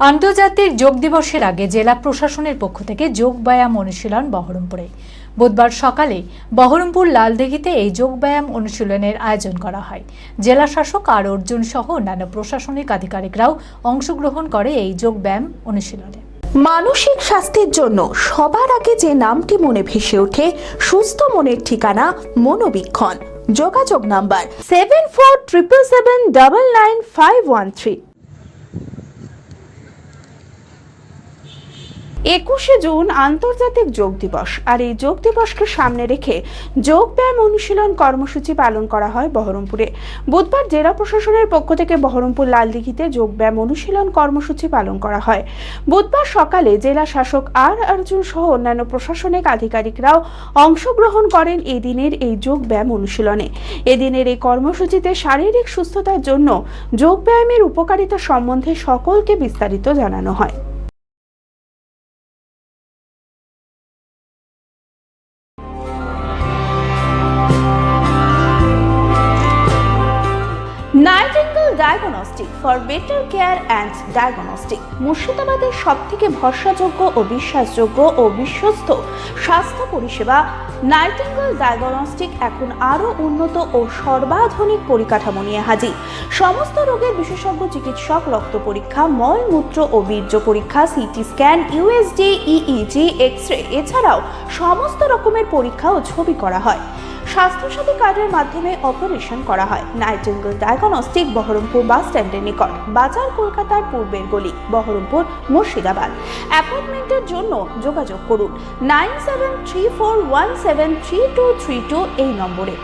আন্তর্জাতিক যোগ দিবসের আগে জেলা প্রশাসনের পক্ষ থেকে যোগ ব্যায়াম অনুশীলন বহরমপুরে বুধবার সকালে বহরমপুর লালদিঘিতে এই যোগ ব্যায়াম অনুশীলনের আয়োজন করা হয়। জেলা শাসক আর অর্জুন সহ অন্যান্য প্রশাসনিক আধিকারিকরাও অংশগ্রহণ করে এই যোগ ব্যায়াম অনুশীলনে। মানসিক স্বাস্থ্যের জন্য সবার আগে যে নামটি মনে ভেসে ওঠে, সুস্থ মনের ঠিকানা মনোবীক্ষণ। যোগাযোগ নাম্বার 7477799513। 21শে জুন আন্তর্জাতিক যোগ দিবস, আর এই যোগ দিবসকে সামনে রেখে যোগ ব্যায়াম অনুশীলন কর্মসূচি পালন করা হয় বহরমপুরে। বুধবার জেলা প্রশাসনের পক্ষ থেকে বহরমপুর লালদিঘিতে যোগ ব্যায়াম অনুশীলন কর্মসূচি পালন করা হয়। বুধবার সকালে জেলা শাসক আর অর্জুন সহ অন্যান্য প্রশাসনিক আধিকারিকরাও অংশগ্রহণ করেন এদিনের এই যোগ ব্যায়াম অনুশীলনে। এদিনের এই কর্মসূচিতে শারীরিক সুস্থতার জন্য যোগ ব্যায়ামের উপকারিতা সম্বন্ধে সকলকে বিস্তারিত জানানো হয়। Nightingale diagnostic for better care and diagnostic মুর্শিদাবাদের সবথেকে ভরসাযোগ্য ও বিশ্বাসযোগ্য ও বিশ্বস্ত স্বাস্থ্য পরিষেবা নাইটিঙ্গেল ডায়াগনস্টিক এখন আরও উন্নত ও সর্বাধুনিক পরিকাঠামো নিয়ে হাজির। সমস্ত রোগের বিশেষজ্ঞ চিকিৎসক, রক্ত পরীক্ষা, মল, মূত্র ও বীর্য পরীক্ষা, CT scan, USG, EEG, X-ray এছাড়াও সমস্ত রকমের পরীক্ষা ও ছবি করা হয়। স্বাস্থ্যসাথী কার্ডের মাধ্যমে অপারেশন করা হয়। নাইটিঙ্গেল ডায়াগনস্টিক বহরমপুর বাস স্ট্যান্ডের নিকট, বাজার, কলকাতার পূর্বের গলি, বহরমপুর, মুর্শিদাবাদ। অ্যাপয়েন্টমেন্টের জন্য যোগাযোগ করুন 9734173232 এই নম্বরে।